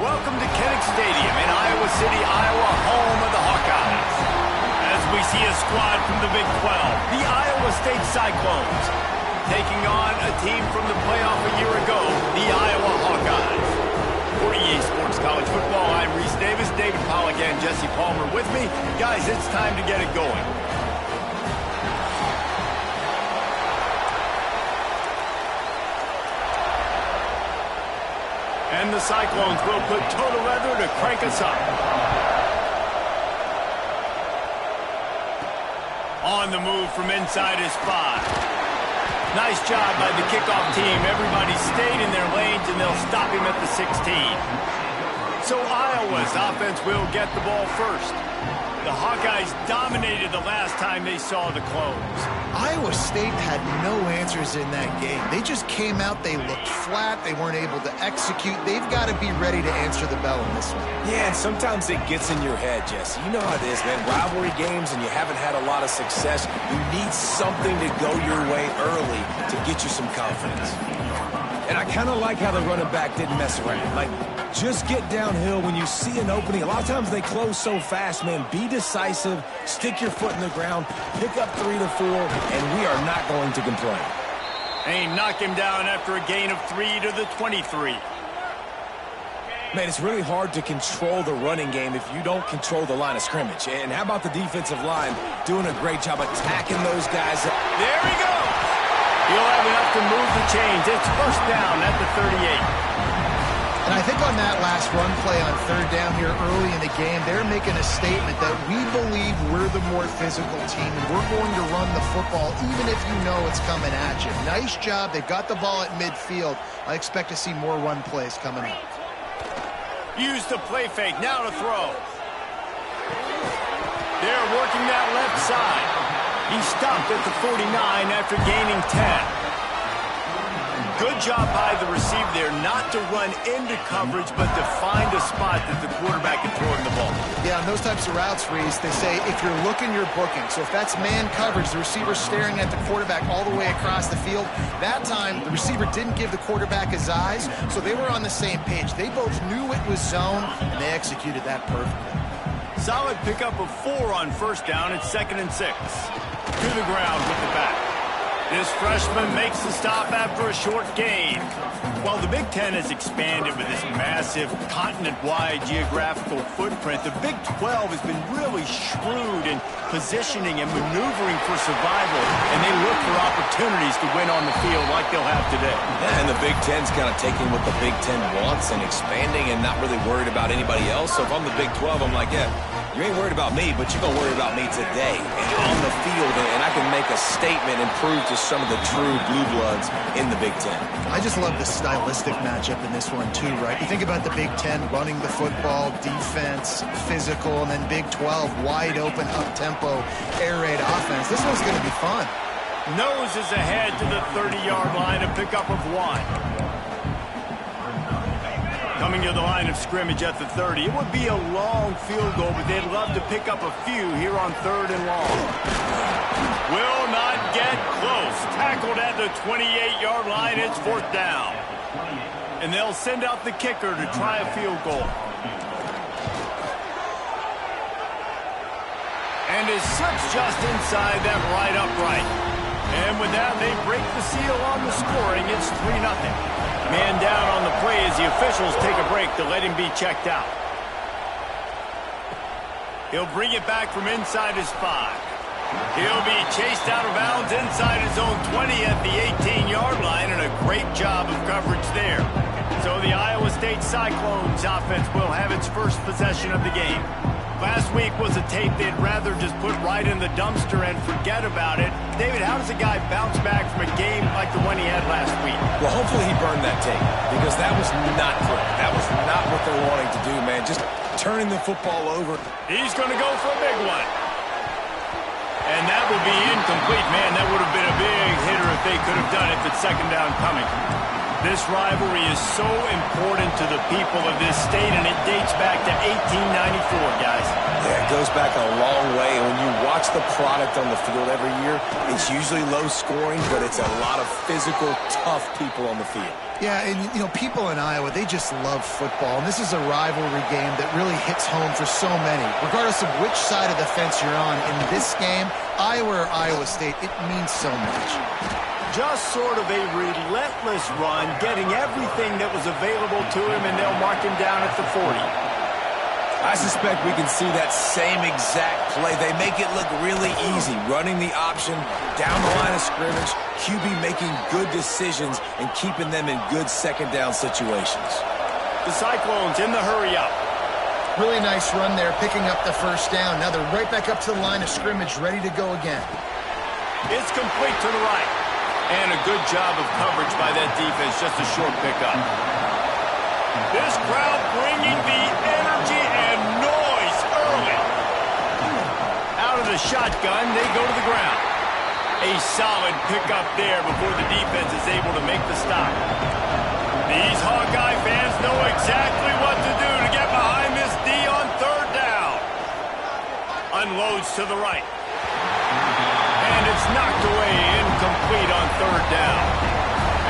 Welcome to Kinnick Stadium in Iowa City, Iowa, home of the Hawkeyes. As we see a squad from the Big 12, the Iowa State Cyclones, taking on a team from the playoff a year ago, the Iowa Hawkeyes. For EA Sports College Football, I'm Reese Davis, David Pollack and Jesse Palmer with me. Guys, it's time to get it going. And the Cyclones will put total leather to crank us up. On the move from inside his 5. Nice job by the kickoff team. Everybody stayed in their lanes, and they'll stop him at the 16. So Iowa's offense will get the ball first. The Hawkeyes dominated the last time they saw the Clones. Iowa State had no answers in that game. They just came out, they looked flat, they weren't able to execute. They've got to be ready to answer the bell in this one. Yeah, and sometimes it gets in your head, Jesse. You know how it is, man. Rivalry games and you haven't had a lot of success. You need something to go your way early to get you some confidence. And I kind of like how the running back didn't mess around. Like, just get downhill when you see an opening. A lot of times they close so fast, man. Be decisive, stick your foot in the ground, pick up 3 to 4, and we are not going to complain. They knock him down after a gain of 3 to the 23. Man, it's really hard to control the running game if you don't control the line of scrimmage. And how about the defensive line doing a great job attacking those guys? There he goes. He'll have enough to move the chains. It's first down at the 38. And I think on that last run play on third down here early in the game, they're making a statement that we believe we're the more physical team and we're going to run the football even if you know it's coming at you. Nice job. They've got the ball at midfield. I expect to see more run plays coming up. Use the play fake. Now to throw. They're working that left side. He stopped at the 49 after gaining 10. Good job by the receiver there not to run into coverage, but to find a spot that the quarterback can throw in the ball. Yeah, on those types of routes, Reese, they say if you're looking, you're booking. So if that's man coverage, the receiver's staring at the quarterback all the way across the field. That time, the receiver didn't give the quarterback his eyes, so they were on the same page. They both knew it was zone, and they executed that perfectly. Solid pickup of 4 on first down. It's 2nd and 6. To the ground with the back. This freshman makes the stop after a short gain. While the Big Ten has expanded with this massive continent-wide geographical footprint, the Big 12 has been really shrewd in positioning and maneuvering for survival, and they look for opportunities to win on the field like they'll have today. Yeah, and the Big Ten's kind of taking what the Big Ten wants and expanding and not really worried about anybody else. So if I'm the Big 12, I'm like, yeah, you ain't worried about me, but you're going to worry about me today and on the field, and I can make a statement and prove to some of the true blue bloods in the Big Ten. I just love the stylistic matchup in this one too, right? You think about the Big Ten running the football, defense, physical, and then Big 12 wide open, up-tempo, air raid offense. This one's going to be fun. Nose is ahead to the 30-yard line, a pickup of 1. Coming to the line of scrimmage at the 30. It would be a long field goal, but they'd love to pick up a few here on 3rd and long. Will not get close. Tackled at the 28-yard line. It's 4th down. And they'll send out the kicker to try a field goal. And it slips just inside that right upright. And with that, they break the seal on the scoring. It's 3-0. Man down on the play as the officials take a break to let him be checked out. He'll bring it back from inside his 5. He'll be chased out of bounds inside his own 20 at the 18-yard line, and a great job of coverage there. So the Iowa State Cyclones offense will have its first possession of the game. Last week was a tape they'd rather just put right in the dumpster and forget about it. David, how does a guy bounce back from a game like the one he had last week? Well, hopefully he burned that tape because that was not correct. That was not what they're wanting to do, man. Just turning the football over. He's going to go for a big one. And that will be incomplete. Man, that would have been a big hitter if they could have done it. That's 2nd down coming. This rivalry is so important to the people of this state, and it dates back to 1894, guys. Yeah, it goes back a long way, and when you watch the product on the field every year, it's usually low scoring, but it's a lot of physical, tough people on the field. Yeah, and, you know, people in Iowa, they just love football, and this is a rivalry game that really hits home for so many. Regardless of which side of the fence you're on, in this game, Iowa or Iowa State, it means so much. Just sort of a relentless run, getting everything that was available to him, and they'll mark him down at the 40. I suspect we can see that same exact play. They make it look really easy, running the option down the line of scrimmage, QB making good decisions and keeping them in good second down situations. The Cyclones in the hurry up. Really nice run there, picking up the first down. Now they're right back up to the line of scrimmage, ready to go again. It's complete to the right. And a good job of coverage by that defense, just a short pickup. This crowd bringing the energy and noise early. Out of the shotgun, they go to the ground. A solid pickup there before the defense is able to make the stop. These Hawkeye fans know exactly what to do to get behind this D on third down. Unloads to the right. And it's knocked away, incomplete on third down.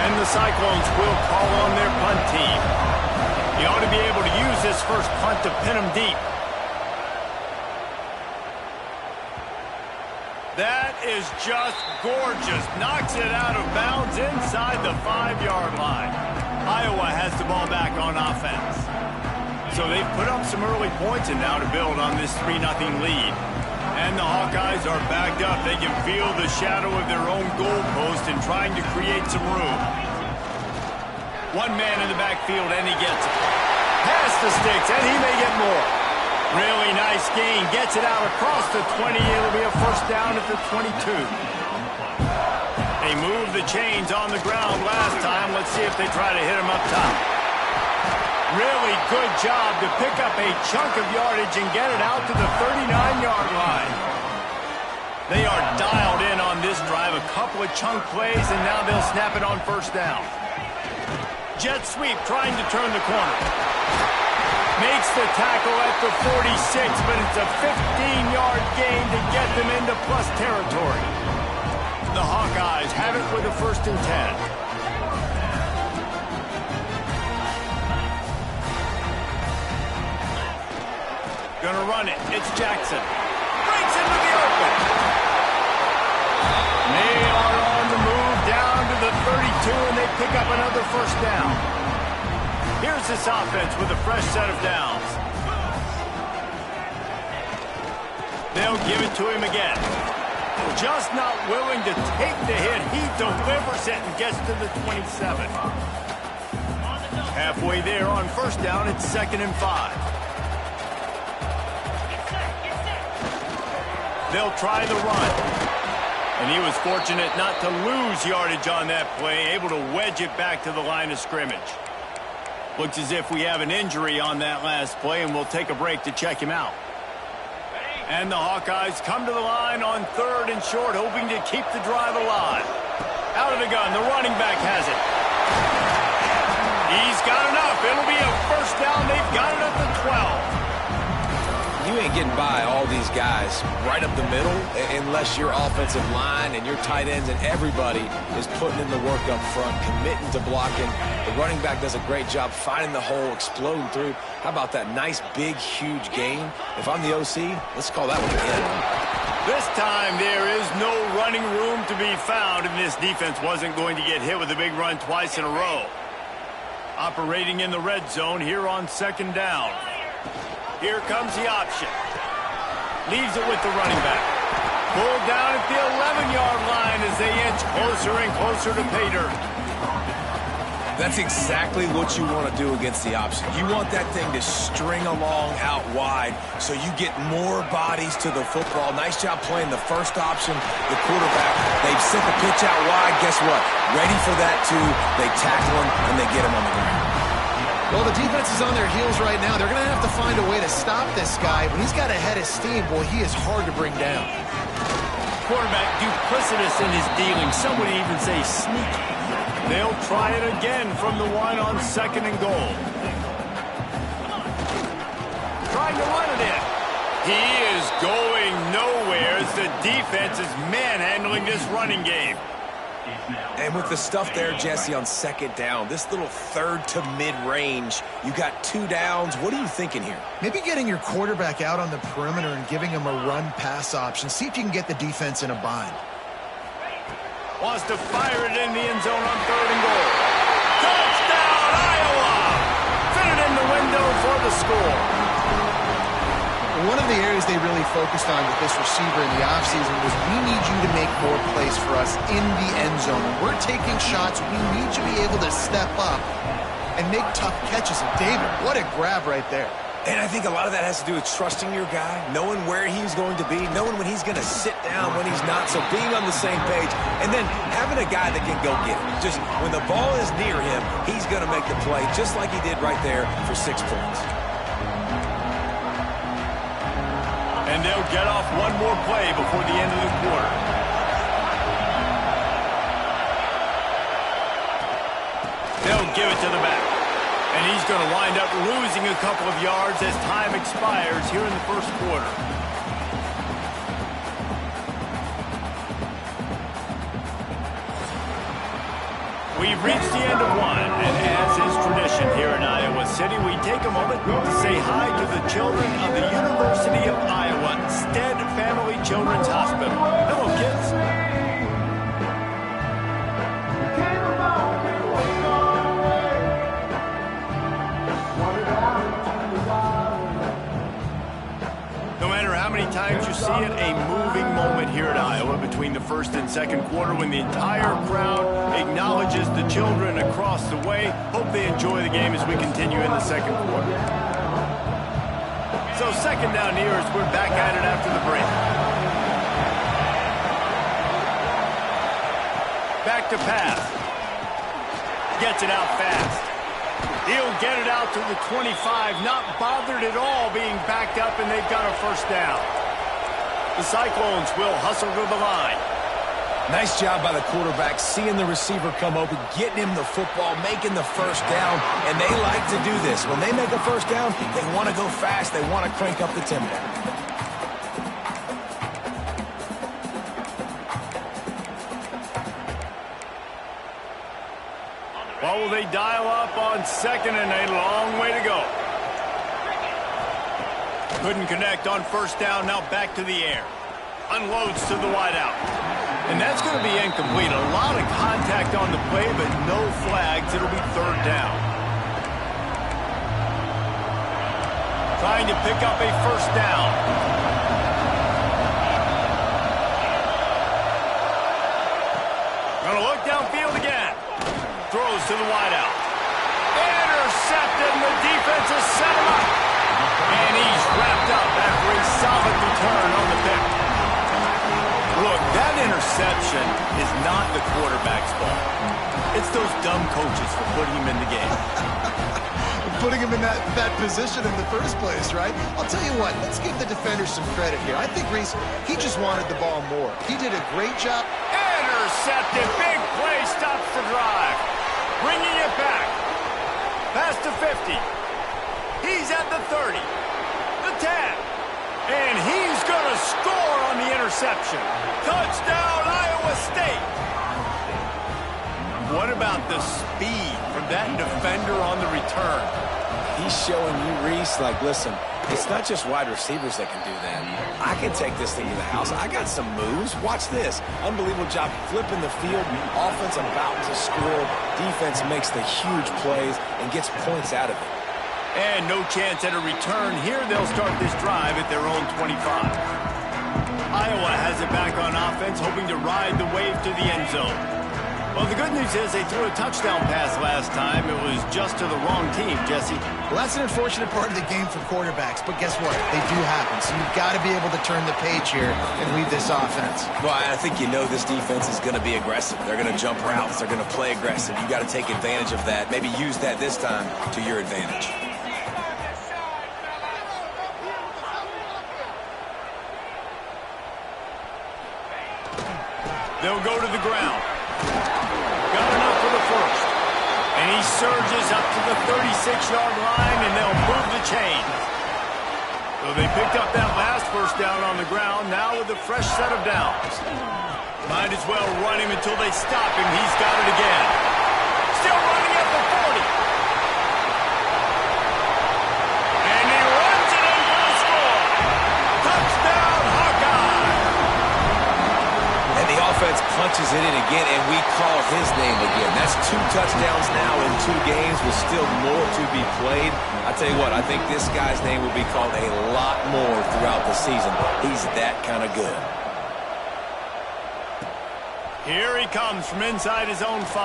And the Cyclones will call on their punt team. You ought to be able to use this first punt to pin them deep. That is just gorgeous. Knocks it out of bounds inside the 5-yard line. Iowa has the ball back on offense. So they've put up some early points and now to build on this 3-0 lead. And the Hawkeyes are backed up. They can feel the shadow of their own goalpost and trying to create some room. One man in the backfield, and he gets it. Past the sticks, and he may get more. Really nice gain. Gets it out across the 20. It'll be a first down at the 22. They moved the chains on the ground last time. Let's see if they try to hit him up top. Really good job to pick up a chunk of yardage and get it out to the 39-yard line. They are dialed in on this drive. A couple of chunk plays, and now they'll snap it on first down. Jet sweep trying to turn the corner. Makes the tackle at the 46, but it's a 15-yard gain to get them into plus territory. The Hawkeyes have it with a 1st and 10. Gonna run it. It's Jackson. Breaks into the open. They are on the move down to the 32, and they pick up another first down. Here's this offense with a fresh set of downs. They'll give it to him again. Just not willing to take the hit. He delivers it and gets to the 27. Halfway there on first down, it's 2nd and 5. They'll try the run. And he was fortunate not to lose yardage on that play, able to wedge it back to the line of scrimmage. Looks as if we have an injury on that last play, and we'll take a break to check him out. And the Hawkeyes come to the line on 3rd and short, hoping to keep the drive alive. Out of the gun, the running back has it. He's got enough. It'll be a first down. They've got it at the 12. You ain't getting by all these guys right up the middle unless your offensive line and your tight ends and everybody is putting in the work up front, committing to blocking. The running back does a great job finding the hole, exploding through. How about that nice, big, huge gain? If I'm the OC, let's call that one again. This time there is no running room to be found, and this defense wasn't going to get hit with a big run twice in a row. Operating in the red zone here on 2nd down. Here comes the option. Leaves it with the running back. Pulled down at the 11-yard line as they inch closer and closer to pay dirt. That's exactly what you want to do against the option. You want that thing to string along out wide so you get more bodies to the football. Nice job playing the first option, the quarterback. They've sent the pitch out wide. Guess what? Ready for that, too. They tackle him, and they get him on the ground. Well, the defense is on their heels right now. They're going to have to find a way to stop this guy. When he's got a head of steam, boy, he is hard to bring down. Quarterback duplicitous in his dealing. Some would even say sneaky. They'll try it again from the one on 2nd and goal. Trying to run it in. He is going nowhere as the defense is manhandling this running game. And with the stuff there, Jesse, on 2nd down, this little third to mid-range, you got 2 downs. What are you thinking here? Maybe getting your quarterback out on the perimeter and giving him a run-pass option. See if you can get the defense in a bind. Wants to fire it in the end zone on 3rd and goal. Touchdown, Iowa! Fit it in the window for the score. One of the areas they really focused on with this receiver in the offseason was we need you to make more plays for us in the end zone. When we're taking shots, we need you to be able to step up and make tough catches. And David, what a grab right there. And I think a lot of that has to do with trusting your guy, knowing where he's going to be, knowing when he's going to sit down, when he's not, so being on the same page, and then having a guy that can go get it. Just when the ball is near him, he's going to make the play, just like he did right there for 6 points. And they'll get off one more play before the end of the quarter. They'll give it to the back. And he's going to wind up losing a couple of yards as time expires here in the first quarter. We've reached the end of one, and as is tradition here in Iowa City, we take a moment to say hi to the children of the University of Iowa Stead Family Children's Hospital. Hello, kids. No matter how many times you see it, a moving moment here at Iowa between the first and second quarter when the entire crowd acknowledges the children across the way. Hope they enjoy the game as we continue in the second quarter. So 2nd down here as we're back at it after the break. Back to pass. Gets it out fast. He'll get it out to the 25, not bothered at all being backed up, and they've got a first down. The Cyclones will hustle to the line. Nice job by the quarterback, seeing the receiver come open, getting him the football, making the first down, and they like to do this. When they make a first down, they want to go fast. They want to crank up the tempo. What will they dial up on 2nd and a long way to go? Couldn't connect on first down, now back to the air. Unloads to the wideout. And that's going to be incomplete. A lot of contact on the play, but no flags. It'll be 3rd down. Trying to pick up a first down. Going to look downfield again. Throws to the wideout. Intercepted, and the defense has set him up. And he's wrapped up after a solid return on the pick. Look, that interception is not the quarterback's fault. It's those dumb coaches for putting him in the game. Putting him in that position in the first place, right? I'll tell you what, let's give the defender some credit here. I think Reese, he just wanted the ball more. He did a great job. Intercepted. Big play stops the drive. Bringing it back. Past the 50. He's at the 30. The 10. And he's going to score on the interception. Touchdown, Iowa State. What about the speed from that defender on the return? He's showing you, Reese, like, listen, it's not just wide receivers that can do that. I can take this thing to the house. I got some moves. Watch this. Unbelievable job flipping the field. Offense about to score. Defense makes the huge plays and gets points out of it. And no chance at a return. Here they'll start this drive at their own 25. Iowa has it back on offense, hoping to ride the wave to the end zone. Well, the good news is they threw a touchdown pass last time. It was just to the wrong team, Jesse. Well, that's an unfortunate part of the game for quarterbacks, but guess what? They do happen, so you've got to be able to turn the page here and lead this offense. Well, I think you know this defense is going to be aggressive. They're going to jump routes. They're going to play aggressive. You got to take advantage of that. Maybe use that this time to your advantage. They'll go to the ground. Got enough for the first. surges up to the 36-yard line, and they'll move the chains. So they picked up that last first down on the ground, now with a fresh set of downs. Might as well run him until they stop him. He's got it again. Still running at the 40. And he runs it in for the score. Touchdown, Hawkeye. And the offense punches it in again, and we call his name again. That's 2 touchdowns now in 2 games with still more to be played. I tell you what, I think this guy's name will be called a lot more throughout the season. He's that kind of good. Here he comes from inside his own 5.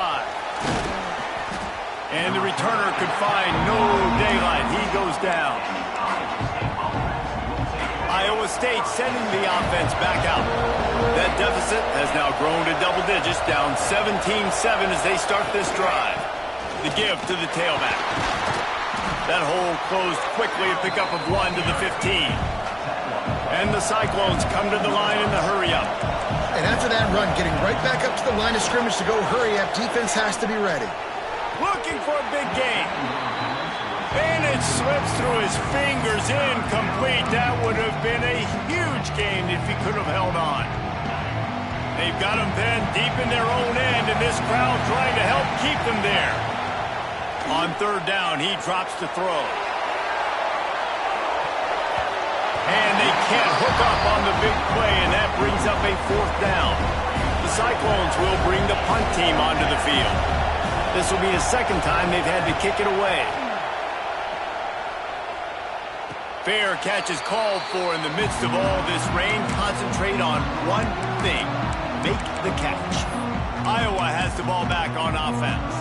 And the returner could find no daylight. He goes down. Iowa State sending the offense back out. That deficit has now grown to double digits, down 17-7 as they start this drive. The give to the tailback. That hole closed quickly, a pickup of 1 to the 15. And the Cyclones come to the line in the hurry-up. And after that run, getting right back up to the line of scrimmage to go hurry-up, defense has to be ready. Looking for a big gain. And it slips through his fingers, incomplete. That would have been a huge gain if he could have held on. They've got him then deep in their own end, and this crowd trying to help keep them there. On 3rd down, he drops to throw. And they can't hook up on the big play, and that brings up a 4th down. The Cyclones will bring the punt team onto the field. This will be the 2nd time they've had to kick it away. Fair catch is called for in the midst of all this rain. Concentrate on one thing. Make the catch. Iowa has the ball back on offense.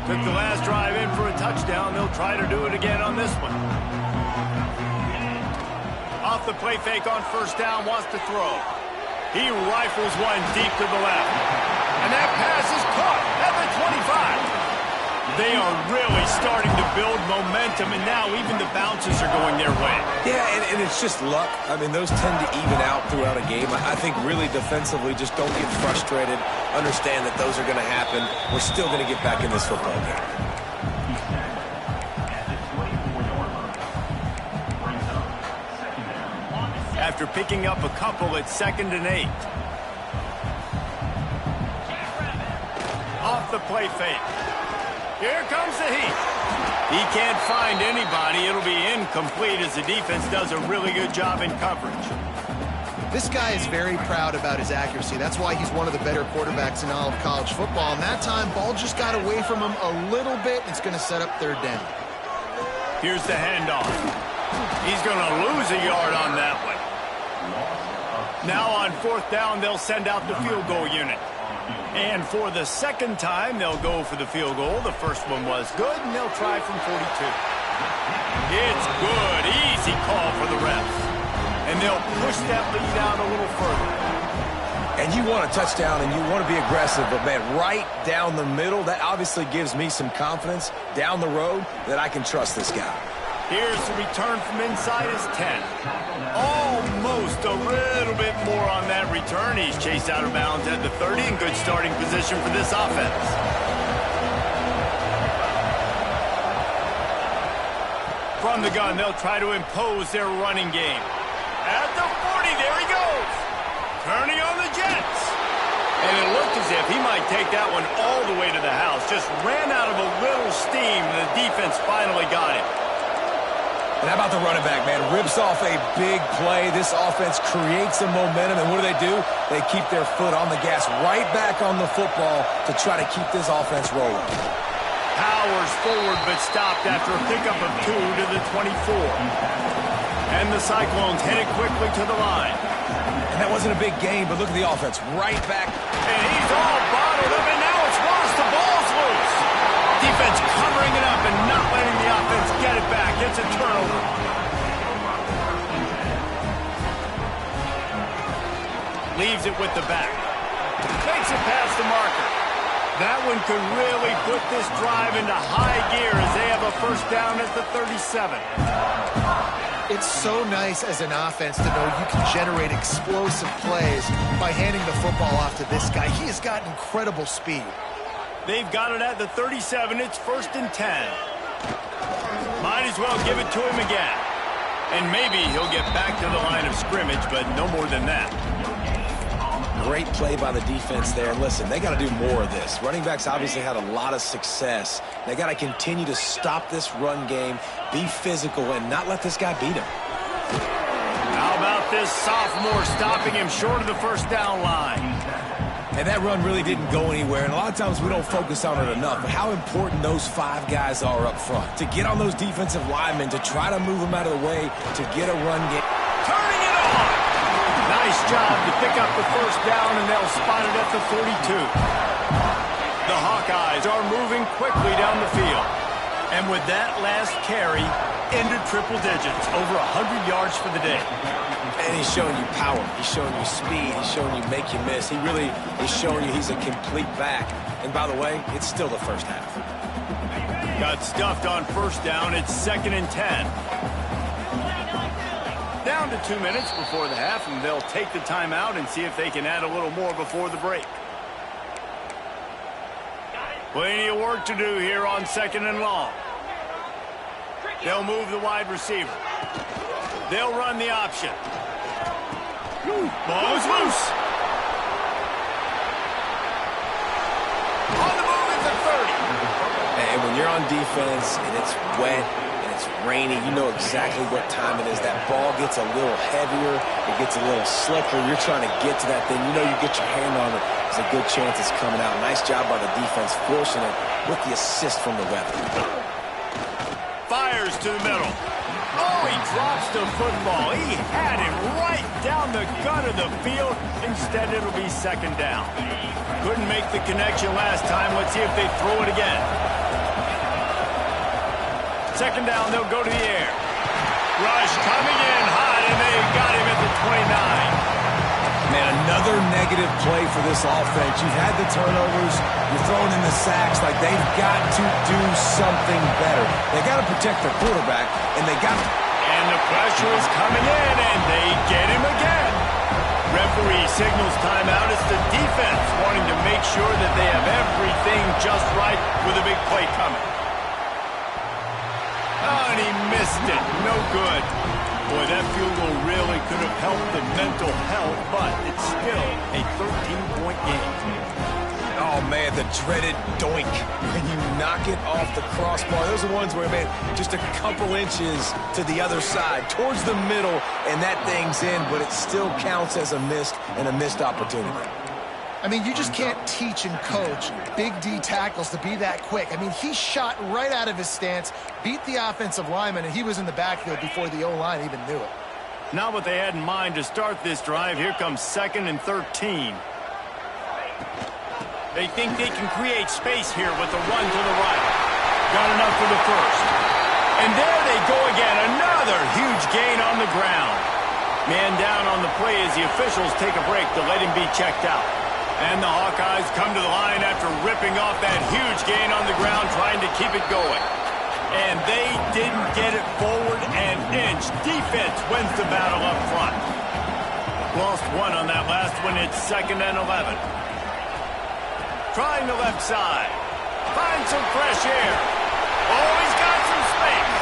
Took the last drive in for a touchdown. They'll try to do it again on this one. Off the play fake on 1st down, wants to throw. He rifles one deep to the left. And that pass is caught at the 25. They are really starting to build momentum, and now even the bounces are going their way. Yeah, and it's just luck. I mean, those tend to even out throughout a game. I think really defensively, just don't get frustrated. Understand that those are going to happen. We're still going to get back in this football game. After picking up a couple at 2nd and 8. Off the play fake. Here comes the heat. He can't find anybody. It'll be incomplete as the defense does a really good job in coverage. This guy is very proud about his accuracy. That's why he's one of the better quarterbacks in all of college football. And that time, ball just got away from him a little bit. It's going to set up 3rd down. Here's the handoff. He's going to lose a yard on that one. Now on 4th down, they'll send out the field goal unit. And for the 2nd time, they'll go for the field goal. The first one was good, and they'll try from 42. It's good. Easy call for the refs. And they'll push that lead out a little further. And you want a touchdown, and you want to be aggressive, but, man, right down the middle, that obviously gives me some confidence down the road that I can trust this guy. Here's the return from inside his 10. Almost a little bit more on that return. He's chased out of bounds at the 30 in good starting position for this offense. From the gun, they'll try to impose their running game. At the 40, there he goes. Turning on the Jets. And it looked as if he might take that one all the way to the house. Just ran out of a little steam, and the defense finally got him. And how about the running back, man? Rips off a big play. This offense creates some momentum, and what do? They keep their foot on the gas right back on the football to try to keep this offense rolling. Powers forward, but stopped after a pickup of 2 to the 24. And the Cyclones headed quickly to the line. And that wasn't a big gain, but look at the offense right back. And he's all bottled up, and now it's worse. The ball's loose. Defense covering it up and not letting the offense get it back. It's a turnover. Leaves it with the back. Makes it past the marker. That one could really put this drive into high gear as they have a 1st down at the 37. It's so nice as an offense to know you can generate explosive plays by handing the football off to this guy. He has got incredible speed. They've got it at the 37. It's 1st and 10. Might as well give it to him again. And maybe he'll get back to the line of scrimmage, but no more than that. Great play by the defense there. Listen, they got to do more of this. Running backs obviously had a lot of success. They got to continue to stop this run game, be physical, and not let this guy beat him. How about this sophomore stopping him short of the first down line? And that run really didn't go anywhere, and a lot of times we don't focus on it enough, but how important those 5 guys are up front. To get on those defensive linemen, to try to move them out of the way, to get a run game. Turning it on! Nice job to pick up the first down, and they'll spot it at the 42. The Hawkeyes are moving quickly down the field. And with that last carry, into triple digits, over 100 yards for the day. And he's showing you power. He's showing you speed. He's showing you make you miss. He really is showing you he's a complete back. And by the way, it's still the first half. Got stuffed on first down. It's 2nd and 10. Down to 2 minutes before the half, and they'll take the timeout and see if they can add a little more before the break. Plenty of work to do here on 2nd and long. They'll move the wide receiver. They'll run the option. Ball is loose. On the move at the 30. And when you're on defense and it's wet and it's rainy, you know exactly what time it is. That ball gets a little heavier. It gets a little slicker. You're trying to get to that thing. You know you get your hand on it. There's a good chance it's coming out. Nice job by the defense forcing it with the assist from the weather. Fires to the middle. Oh, he drops the football. He had it right down the gut of the field. Instead, it'll be 2nd down. Couldn't make the connection last time. Let's see if they throw it again. 2nd down, they'll go to the air. Rush coming in hot, and they got him at the 29. Man, another negative play for this offense. You've had the turnovers. You're throwing in the sacks. Like, they've got to do something better. They got to protect their quarterback, and they got to... And the pressure is coming in, and they get him again. Referee signals timeout. It's the defense wanting to make sure that they have everything just right with a big play coming. Oh, and he missed it. No good. Boy, that field goal really could have helped the mental health, but it's still a 13-point game. Oh, man, the dreaded doink. When you knock it off the crossbar, those are ones where, man, just a couple inches to the other side, towards the middle, and that thing's in, but it still counts as a missed opportunity. I mean, you just can't teach and coach Big D tackles to be that quick. I mean, he shot right out of his stance, beat the offensive lineman, and he was in the backfield before the O-line even knew it. Not what they had in mind to start this drive. Here comes 2nd and 13. They think they can create space here with the run to the right. Got enough for the first. And there they go again. Another huge gain on the ground. Man down on the play as the officials take a break to let him be checked out. And the Hawkeyes come to the line after ripping off that huge gain on the ground, trying to keep it going. And they didn't get it forward an inch. Defense wins the battle up front. Lost one on that last one. It's 2nd and 11. Trying the left side. Find some fresh air. Oh, he's got some space.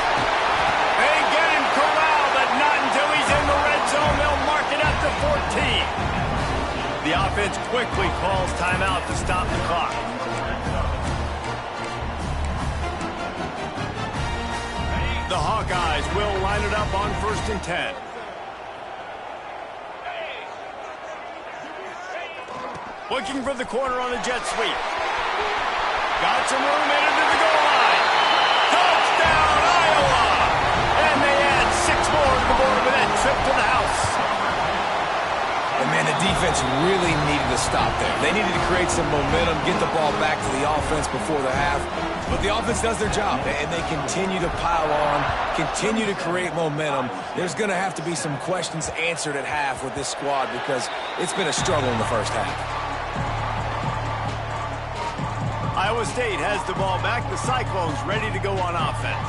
They get him corralled, but not until he's in the red zone. They'll mark it at the 14. The offense quickly calls timeout to stop the clock. The Hawkeyes will line it up on 1st and 10. Looking for the corner on the jet sweep. Got some room into the goal line. Touchdown, Iowa! And they add 6 more to the board with that trip to the house. And, man, the defense really needed to stop there. They needed to create some momentum, get the ball back to the offense before the half. But the offense does their job, and they continue to pile on, continue to create momentum. There's going to have to be some questions answered at half with this squad because it's been a struggle in the first half. Iowa State has the ball back. The Cyclones ready to go on offense.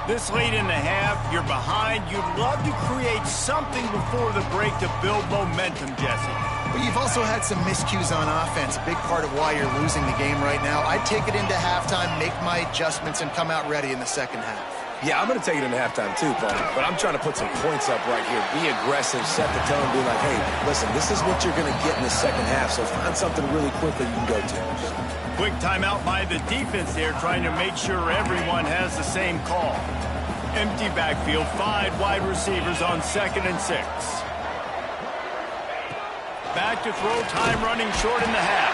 This late in the half, you're behind. You'd love to create something before the break to build momentum, Jesse. But you've also had some miscues on offense, a big part of why you're losing the game right now. I'd take it into halftime, make my adjustments, and come out ready in the second half. Yeah, I'm going to take it into halftime too, but I'm trying to put some points up right here. Be aggressive, set the tone, be like, hey, listen, this is what you're going to get in the second half, so find something really quickly you can go to. Quick timeout by the defense there, trying to make sure everyone has the same call. Empty backfield, 5 wide receivers on 2nd and 6. Back to throw, time running short in the half.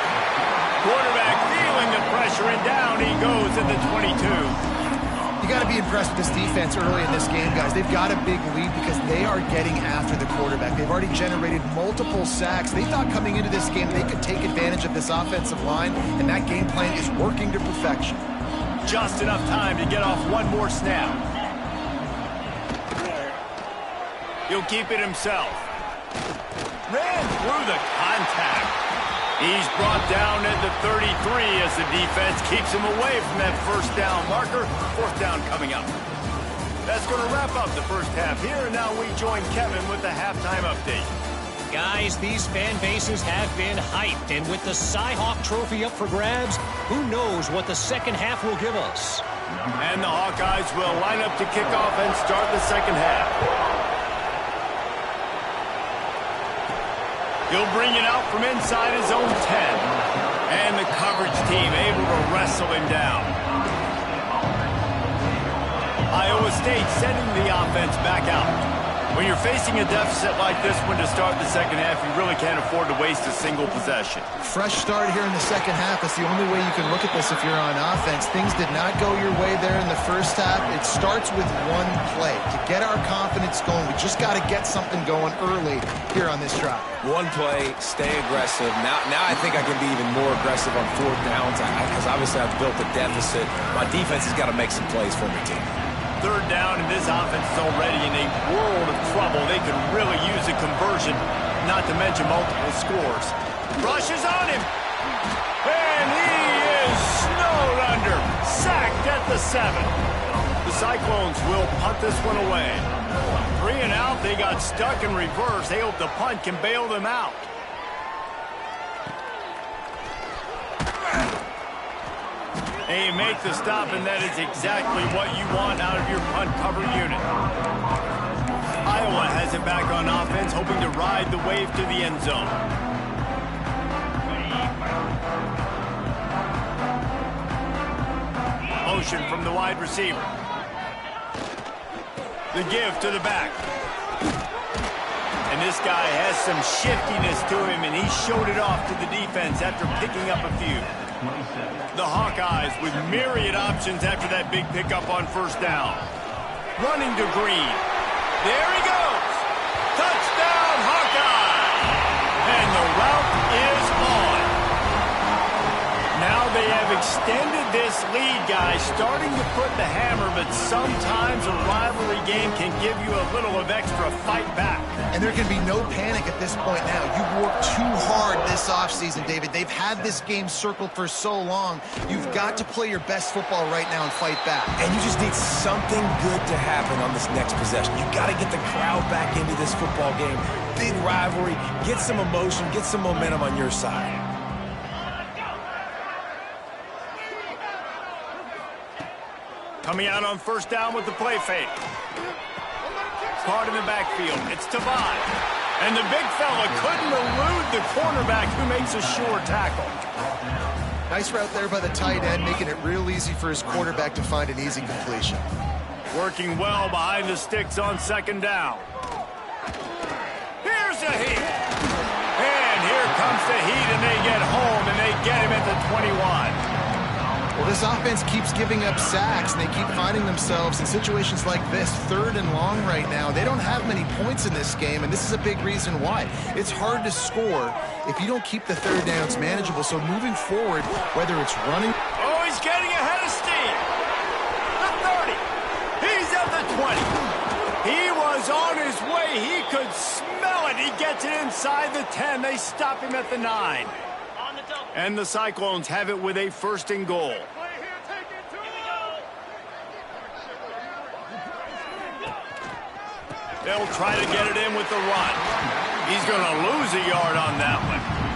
Quarterback feeling the pressure, and down he goes at the 22. You got to be impressed with this defense early in this game, guys. They've got a big lead because they are getting after the quarterback. They've already generated multiple sacks. They thought coming into this game they could take advantage of this offensive line, and that game plan is working to perfection. Just enough time to get off one more snap. He'll keep it himself. Ran through the contact. He's brought down at the 33 as the defense keeps him away from that first down marker. 4th down coming up. That's going to wrap up the first half here, and now we join Kevin with the halftime update. Guys, these fan bases have been hyped, and with the Cy-Hawk Trophy up for grabs, who knows what the second half will give us. And the Hawkeyes will line up to kick off and start the second half. He'll bring it out from inside his own 10. And the coverage team able to wrestle him down. Iowa State sending the offense back out. When you're facing a deficit like this one to start the second half, you really can't afford to waste a single possession. Fresh start here in the second half. It's the only way you can look at this if you're on offense. Things did not go your way there in the first half. It starts with one play. To get our confidence going, we just got to get something going early here on this drive. One play, stay aggressive. Now I think I can be even more aggressive on 4th downs because obviously I've built a deficit. My defense has got to make some plays for me, team. 3rd down, and this offense is already in a world of trouble. They could really use a conversion, not to mention multiple scores. Rushes on him, and he is snowed under. Sacked at the 7. The Cyclones will punt this one away. 3 and out, they got stuck in reverse. They hope the punt can bail them out. And you make the stop, and that is exactly what you want out of your punt cover unit. Iowa has it back on offense, hoping to ride the wave to the end zone. Motion from the wide receiver. The give to the back. And this guy has some shiftiness to him, and he showed it off to the defense after picking up a few. The Hawkeyes with myriad options after that big pickup on 1st down. Running to Green. There he goes. Touchdown, Hawkeye. And the route is on. Now they have extended this lead, guys, starting to put the hammer, but sometimes a rivalry game can give you a little of extra fight back. And there can be no panic at this point now. You've worked too hard this offseason, David. They've had this game circled for so long. You've got to play your best football right now and fight back. And you just need something good to happen on this next possession. You got to get the crowd back into this football game. Big rivalry. Get some emotion. Get some momentum on your side. Coming out on 1st down with the play fake. Caught in the backfield. It's Tavai. And the big fella couldn't elude the cornerback who makes a sure tackle. Nice route there by the tight end, making it real easy for his quarterback to find an easy completion. Working well behind the sticks on 2nd down. Here's a heat. And here comes the heat, and they get home, and they get him at the 21. Well, this offense keeps giving up sacks, and they keep finding themselves in situations like this, 3rd and long right now. They don't have many points in this game, and this is a big reason why. It's hard to score if you don't keep the 3rd downs manageable. So moving forward, whether it's running... Oh, he's getting ahead of steam. The 30. He's at the 20. He was on his way. He could smell it. He gets it inside the 10. They stop him at the 9. And the Cyclones have it with a 1st and goal. They'll try to get it in with the run. He's going to lose a yard on that one.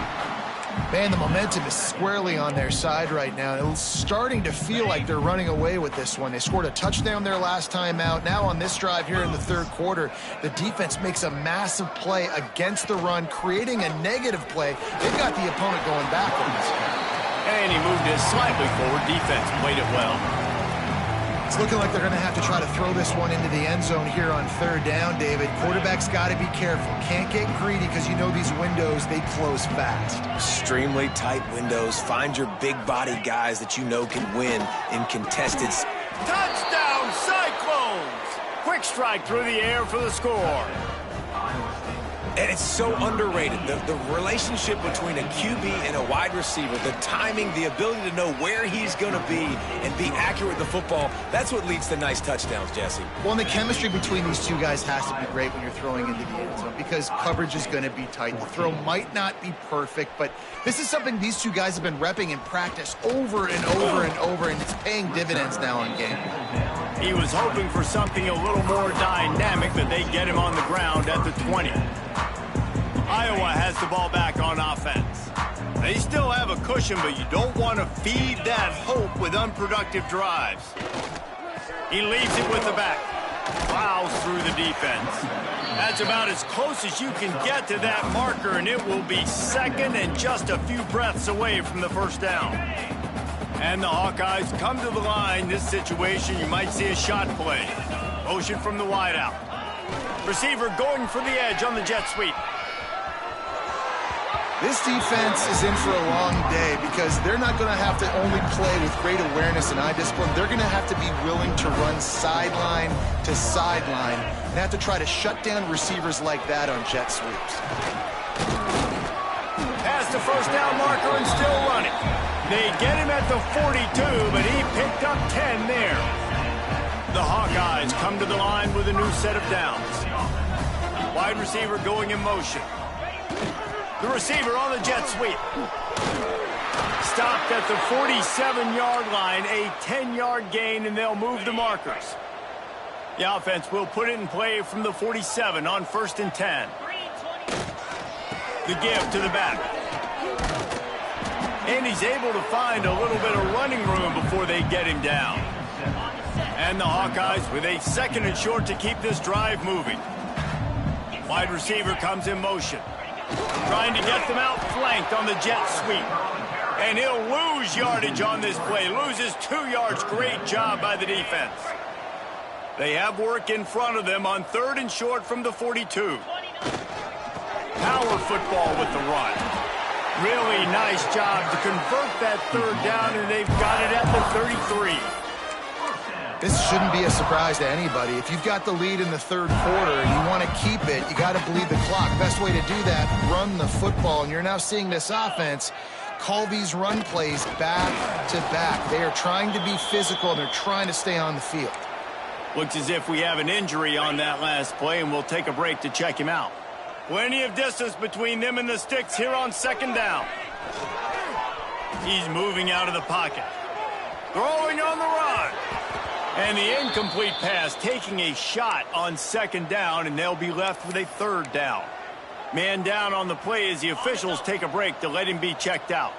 Man, the momentum is squarely on their side right now. It's starting to feel like they're running away with this one. They scored a touchdown their last time out. Now on this drive here in the third quarter, the defense makes a massive play against the run, creating a negative play. They've got the opponent going backwards. And he moved it slightly forward. Defense played it well. It's looking like they're going to have to try to throw this one into the end zone here on third down, David. Quarterback's got to be careful. Can't get greedy because you know these windows, they close fast. Extremely tight windows. Find your big-body guys that you know can win in contested. Touchdown, Cyclones! Quick strike through the air for the score. And it's so underrated. The relationship between a QB and a wide receiver, the timing, the ability to know where he's going to be and be accurate with the football, that's what leads to nice touchdowns, Jesse. Well, and the chemistry between these two guys has to be great when you're throwing into the end zone because coverage is going to be tight. The throw might not be perfect, but this is something these two guys have been repping in practice over and over and over, and it's paying dividends now on game. He was hoping for something a little more dynamic, but they get him on the ground at the 20. Iowa has the ball back on offense. They still have a cushion, but you don't want to feed that hope with unproductive drives. He leaves it with the back. Plows through the defense. That's about as close as you can get to that marker, and it will be second and just a few breaths away from the first down. And the Hawkeyes come to the line. This situation, you might see a shot play. Motion from the wideout. Receiver going for the edge on the jet sweep. This defense is in for a long day because they're not going to have to only play with great awareness and eye discipline. They're going to have to be willing to run sideline to sideline and have to try to shut down receivers like that on jet sweeps. Past the first down marker and still running. They get him at the 42, but he picked up 10 there. The Hawkeyes come to the line with a new set of downs. Wide receiver going in motion. The receiver on the jet sweep. Stopped at the 47-yard line, a 10-yard gain, and they'll move the markers. The offense will put it in play from the 47 on 1st and 10. The give to the back. And he's able to find a little bit of running room before they get him down. And the Hawkeyes with a 2nd and short to keep this drive moving. Wide receiver comes in motion. Trying to get them out flanked on the jet sweep. And he'll lose yardage on this play. Loses 2 yards. Great job by the defense. They have work in front of them on 3rd and short from the 42. Power football with the run. Really nice job to convert that 3rd down, and they've got it at the 33. This shouldn't be a surprise to anybody. If you've got the lead in the 3rd quarter and you want to keep it, you got to bleed the clock. Best way to do that, run the football. And you're now seeing this offense call these run plays back to back. They are trying to be physical, and they're trying to stay on the field. Looks as if we have an injury on that last play, and we'll take a break to check him out. Plenty of distance between them and the sticks here on 2nd down. He's moving out of the pocket. Throwing on the run. And the incomplete pass taking a shot on 2nd down, and they'll be left with a 3rd down. Man down on the play as the officials take a break to let him be checked out.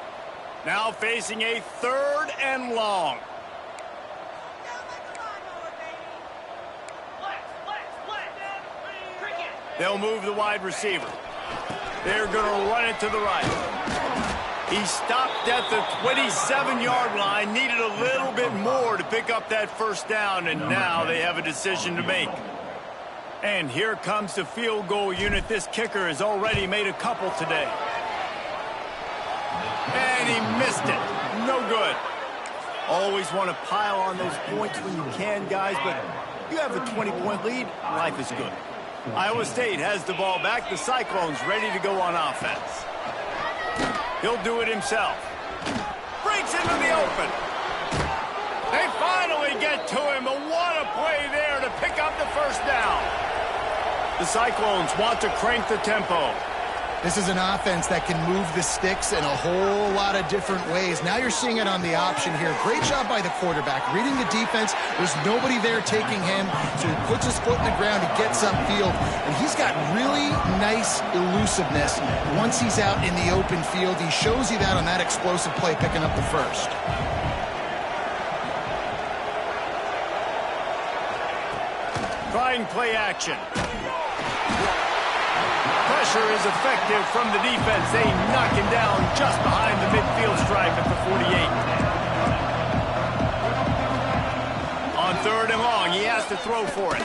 Now facing a 3rd and long. They'll move the wide receiver. They're going to run it to the right. He stopped at the 27-yard line, needed a little bit more to pick up that 1st down, and now they have a decision to make. And here comes the field goal unit. This kicker has already made a couple today. And he missed it. No good. Always want to pile on those points when you can, guys, but you have a 20-point lead, life is good. Iowa State has the ball back. The Cyclones ready to go on offense. He'll do it himself. Breaks into the open. They finally get to him, but what a play there to pick up the 1st down. The Cyclones want to crank the tempo. This is an offense that can move the sticks in a whole lot of different ways. Now you're seeing it on the option here. Great job by the quarterback. Reading the defense, there's nobody there taking him, so he puts his foot in the ground, he gets upfield, and he's got really nice elusiveness once he's out in the open field. He shows you that on that explosive play, picking up the first. Trying play action. Pressure is effective from the defense. They knock him down just behind the midfield stripe at the 48. On 3rd and long, he has to throw for it.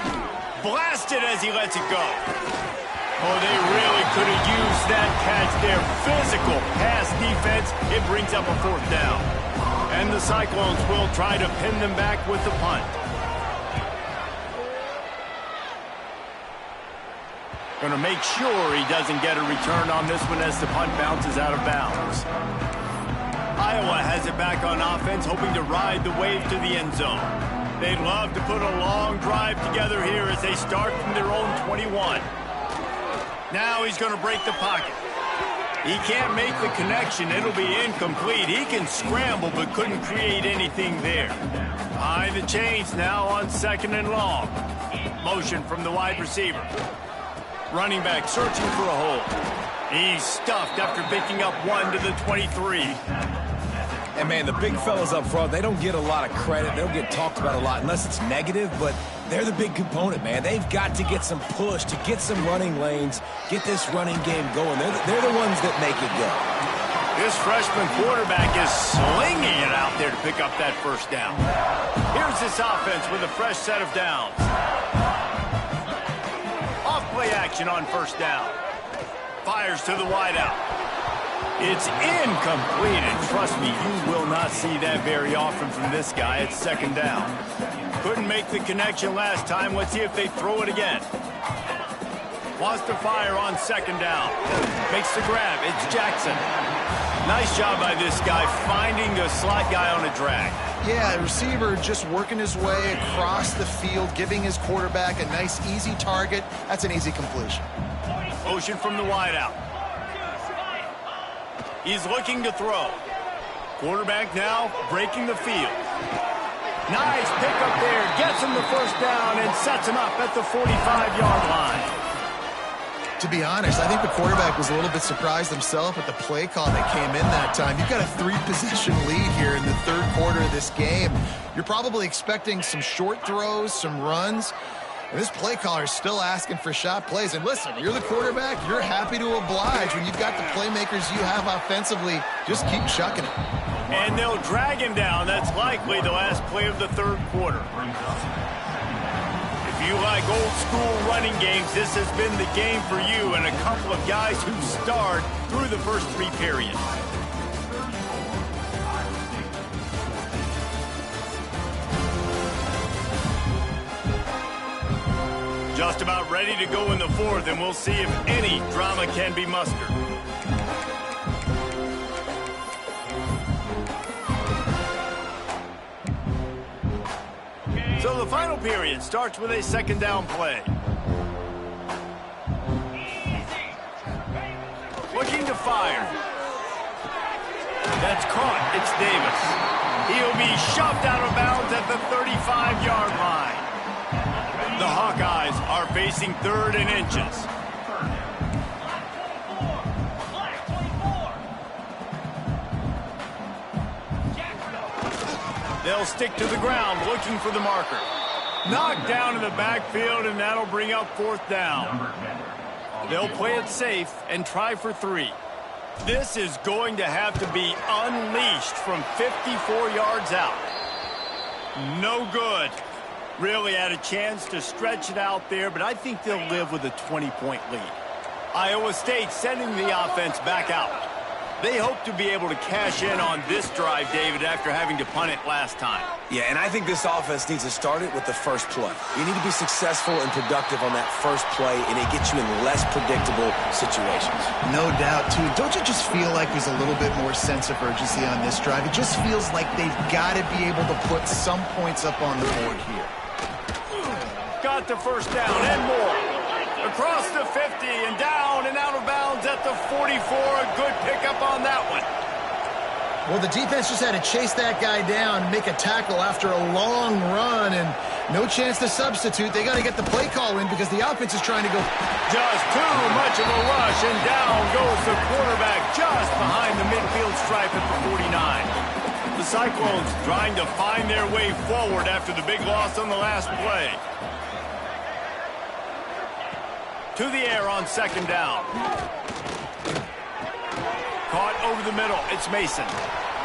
Blasted as he lets it go. Oh, they really could have used that catch there. Physical pass defense. It brings up a 4th down. And the Cyclones will try to pin them back with the punt. Going to make sure he doesn't get a return on this one as the punt bounces out of bounds. Iowa has it back on offense, hoping to ride the wave to the end zone. They'd love to put a long drive together here as they start from their own 21. Now he's going to break the pocket. He can't make the connection. It'll be incomplete. He can scramble but couldn't create anything there. Behind the chains now on 2nd and long. Motion from the wide receiver. Running back searching for a hole. He's stuffed after picking up 1 to the 23. And, man, the big fellas up front, they don't get a lot of credit. They don't get talked about a lot unless it's negative, but they're the big component, man. They've got to get some push, to get some running lanes, get this running game going. They're the ones that make it go. This freshman quarterback is slinging it out there to pick up that 1st down. Here's this offense with a fresh set of downs. Play action on 1st down. Fires to the wideout. It's incomplete, and trust me, you will not see that very often from this guy. It's 2nd down. Couldn't make the connection last time. Let's see if they throw it again. Wants to fire on 2nd down. Makes the grab. It's Jackson. Nice job by this guy finding the slot guy on a drag. Yeah, the receiver just working his way across the field, giving his quarterback a nice, easy target. That's an easy completion. Motion from the wideout. He's looking to throw. Quarterback now breaking the field. Nice pickup there. Gets him the 1st down and sets him up at the 45-yard line. To be honest, I think the quarterback was a little bit surprised himself at the play call that came in that time. You've got a 3-possession lead here in the 3rd quarter of this game. You're probably expecting some short throws, some runs. And this play caller is still asking for shot plays. And listen, you're the quarterback. You're happy to oblige when you've got the playmakers you have offensively. Just keep chucking it. And they'll drag him down. That's likely the last play of the 3rd quarter. If you like old school running games, this has been the game for you and a couple of guys who starred through the first 3 periods. Just about ready to go in the 4th, and we'll see if any drama can be mustered. So the final period starts with a 2nd down play. Looking to fire. That's caught. It's Davis. He'll be shoved out of bounds at the 35-yard line. The Hawkeyes are facing 3rd and inches. They'll stick to the ground looking for the marker. Knocked down in the backfield, and that'll bring up 4th down. They'll play it safe and try for 3. This is going to have to be unleashed from 54 yards out. No good. Really had a chance to stretch it out there, but I think they'll live with a 20-point lead. Iowa State sending the offense back out. They hope to be able to cash in on this drive, David, after having to punt it last time. Yeah, and I think this offense needs to start it with the first play. You need to be successful and productive on that first play, and it gets you in less predictable situations. No doubt, too. Don't you just feel like there's a little bit more sense of urgency on this drive? It just feels like they've got to be able to put some points up on the board here. Got the 1st down and more. Across the 50 and down and out of bounds at the 44. A good pickup on that one. Well, the defense just had to chase that guy down and make a tackle after a long run, and no chance to substitute. They got to get the play call in because the offense is trying to go. Just too much of a rush, and down goes the quarterback just behind the midfield stripe at the 49. The Cyclones trying to find their way forward after the big loss on the last play. To the air on second down. Caught over the middle. It's Mason.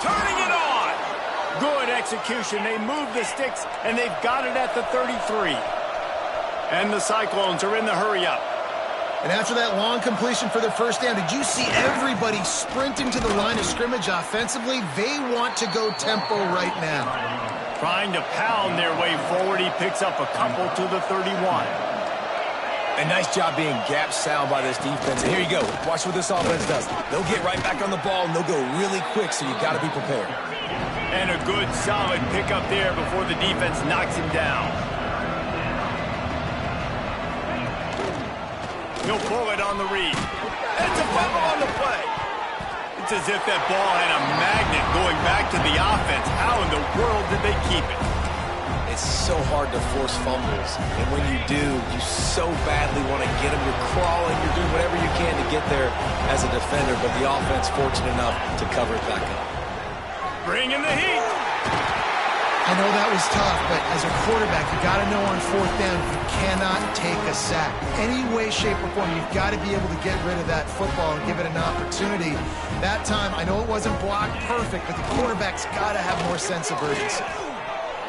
Turning it on. Good execution. They move the sticks, and they've got it at the 33. And the Cyclones are in the hurry-up. And after that long completion for their first down, did you see everybody sprinting to the line of scrimmage offensively? They want to go tempo right now. Trying to pound their way forward. He picks up a couple to the 31. A nice job being gap sound by this defense. And here you go. Watch what this offense does. They'll get right back on the ball, and they'll go really quick, so you got to be prepared. And a good, solid pickup there before the defense knocks him down. He'll pull it on the read. And it's a fumble on the play. It's as if that ball had a magnet going back to the offense. How in the world did they keep it? It's so hard to force fumbles, and when you do, you so badly want to get them. You're crawling, you're doing whatever you can to get there as a defender, but the offense fortunate enough to cover it back up. Bringing the heat. I know that was tough, but as a quarterback, you got to know on fourth down, you cannot take a sack. Any way, shape, or form, you've got to be able to get rid of that football and give it an opportunity. That time, I know it wasn't blocked perfect, but the quarterback's got to have more sense of urgency.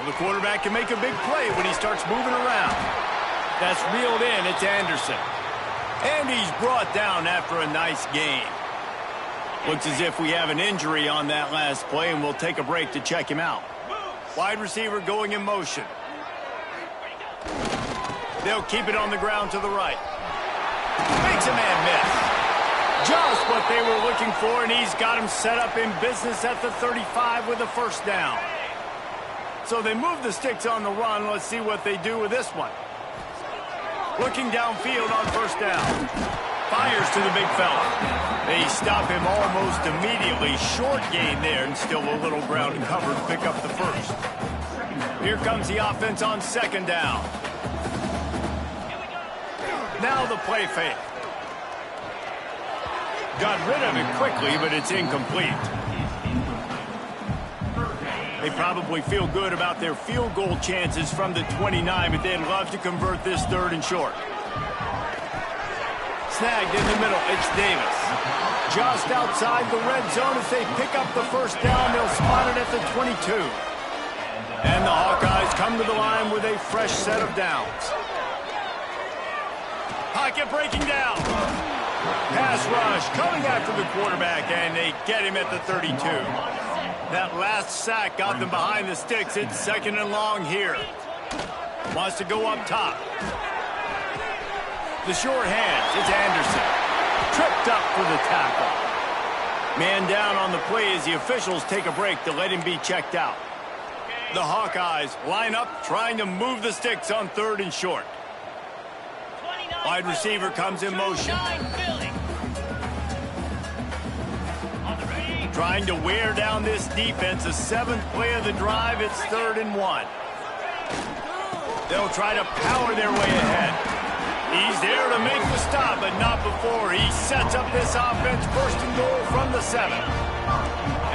The quarterback can make a big play when he starts moving around. That's reeled in. It's Anderson. And he's brought down after a nice gain. Looks as if we have an injury on that last play, and we'll take a break to check him out. Wide receiver going in motion. They'll keep it on the ground to the right. Makes a man miss. Just what they were looking for, and he's got him set up in business at the 35 with a first down. So they move the sticks on the run. Let's see what they do with this one. Looking downfield on first down. Fires to the big fella. They stop him almost immediately. Short gain there, and still a little ground covered to pick up the first. Here comes the offense on second down. Now the play fake. Got rid of it quickly, but it's incomplete. They probably feel good about their field goal chances from the 29, but they'd love to convert this third and short. Snagged in the middle, it's Davis. Just outside the red zone as they pick up the first down. They'll spot it at the 22. And the Hawkeyes come to the line with a fresh set of downs. Pocket breaking down. Pass rush coming after the quarterback, and they get him at the 32. That last sack got them behind the sticks. It's second and long here. Wants to go up top. The short hands. It's Anderson. Tripped up for the tackle. Man down on the play as the officials take a break to let him be checked out. The Hawkeyes line up trying to move the sticks on third and short. Wide receiver comes in motion. Trying to wear down this defense. The seventh play of the drive. It's 3rd and 1. They'll try to power their way ahead. He's there to make the stop, but not before. He sets up this offense. 1st and goal from the 7.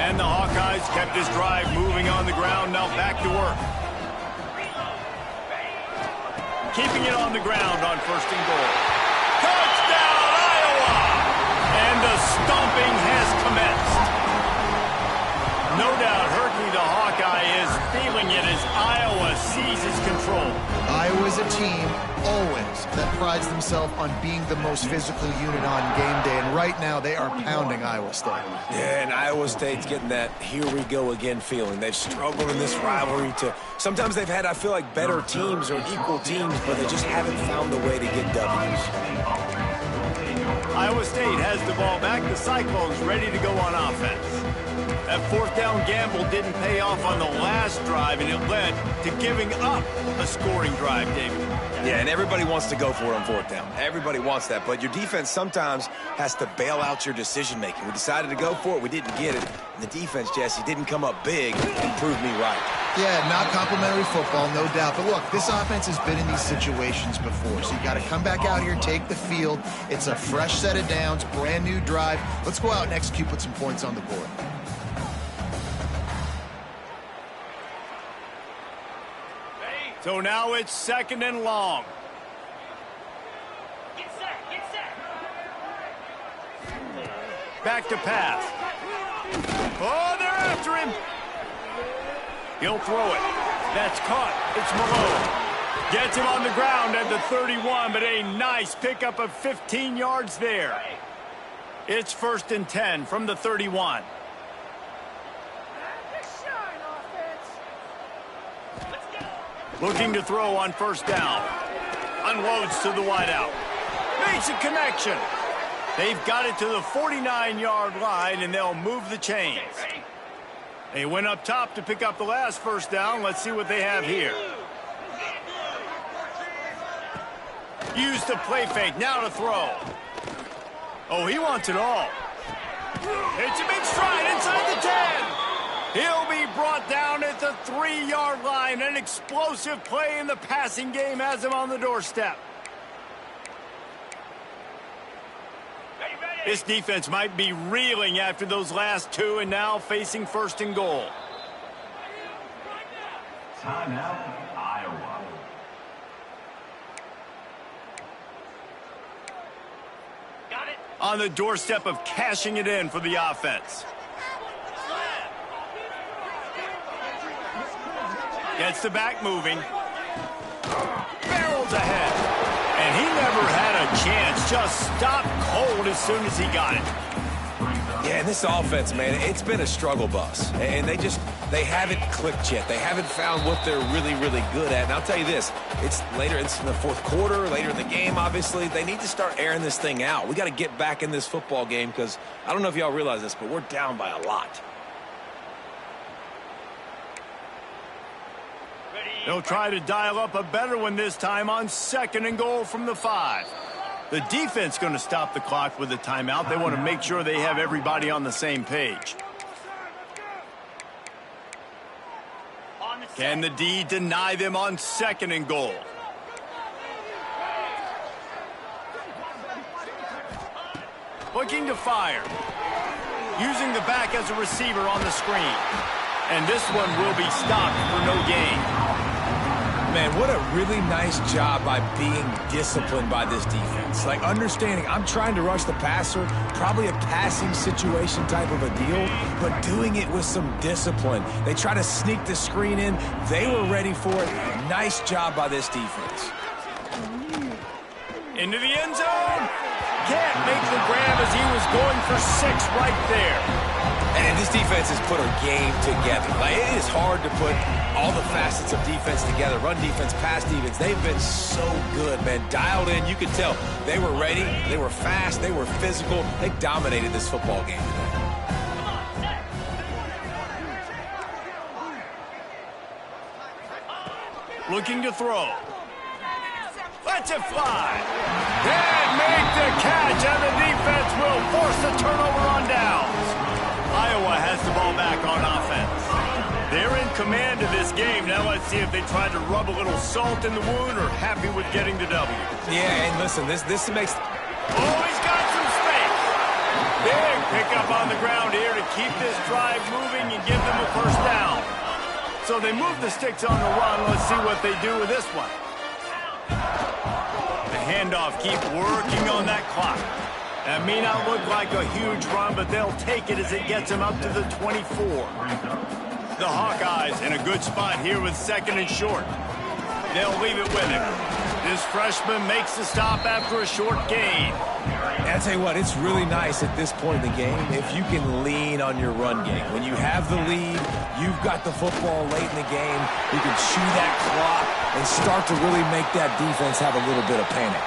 And the Hawkeyes kept this drive moving on the ground. Now back to work. Keeping it on the ground on 1st and goal. Touchdown, Iowa! And the stomping has commenced. No doubt Herky the Hawkeye is feeling it as Iowa seizes control. Iowa's a team, always, that prides themselves on being the most physical unit on game day, and right now they are pounding Iowa State. Yeah, and Iowa State's getting that here we go again feeling. They've struggled in this rivalry to... Sometimes they've had, I feel like, better teams or equal teams, but they just haven't found the way to get W's. Iowa State has the ball back. The Cyclones ready to go on offense. That 4th down gamble didn't pay off on the last drive, and it led to giving up a scoring drive, David. Yeah, and everybody wants to go for it on fourth down. Everybody wants that, but your defense sometimes has to bail out your decision-making. We decided to go for it. We didn't get it. And the defense, Jesse, didn't come up big and prove me right. Yeah, not complimentary football, no doubt. But look, this offense has been in these situations before, so you got to come back out here, take the field. It's a fresh set of downs, brand new drive. Let's go out and execute, put some points on the board. So now it's 2nd and long. Get set, get set. Back to pass. Oh, they're after him. He'll throw it. That's caught. It's Malone. Gets him on the ground at the 31, but a nice pickup of 15 yards there. It's 1st and 10 from the 31. Looking to throw on 1st down. Unloads to the wideout. Makes a connection. They've got it to the 49-yard line, and they'll move the chains. They went up top to pick up the last 1st down. Let's see what they have here. Use the play fake. Now to throw. Oh, he wants it all. It's a big stride inside the 10. He'll be brought down at the 3-yard line. An explosive play in the passing game has him on the doorstep. This defense might be reeling after those last 2 and now facing 1st and goal. Timeout, Iowa. Got it. On the doorstep of cashing it in for the offense. Gets the back moving. Barrels ahead. And he never had a chance. Just stopped cold as soon as he got it. Yeah, and this offense, man, it's been a struggle bus. And they haven't clicked yet. They haven't found what they're really, really good at. And I'll tell you this, it's in the 4th quarter, later in the game, obviously. They need to start airing this thing out. We got to get back in this football game because I don't know if y'all realize this, but we're down by a lot. They'll try to dial up a better one this time on 2nd and goal from the 5. The defense going to stop the clock with a timeout. They want to make sure they have everybody on the same page. Can the D deny them on 2nd and goal? Looking to fire. Using the back as a receiver on the screen. And this one will be stopped for no gain. Man, what a really nice job by being disciplined by this defense. Like, understanding I'm trying to rush the passer, probably a passing situation type of a deal, but doing it with some discipline. They try to sneak the screen in. They were ready for it. Nice job by this defense. Into the end zone. Can't make the grab as he was going for 6 right there. And this defense has put a game together. Like, it is hard to put all the facets of defense together. Run defense, pass defense. They've been so good, man. Dialed in. You could tell they were ready. They were fast. They were physical. They dominated this football game today. Looking to throw. Lets it fly. Can't make the catch, and the defense will force the turnover on downs. Iowa has the ball back on offense. They're in command of this game. Now let's see if they try to rub a little salt in the wound or happy with getting the W. Yeah, and listen, this makes... Oh, he's got some space. Big pickup on the ground here to keep this drive moving and give them a 1st down. So they move the sticks on the run. Let's see what they do with this one. The handoff, keep working on that clock. That may not look like a huge run, but they'll take it as it gets them up to the 24. The Hawkeyes in a good spot here with 2nd and short. They'll leave it with him. This freshman makes the stop after a short gain. And I'll tell you what, it's really nice at this point in the game if you can lean on your run game. When you have the lead, you've got the football late in the game, you can chew that clock and start to really make that defense have a little bit of panic.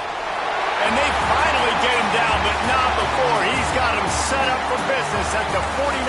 And they finally get him down, but not before. He's got him set up for business at the 48.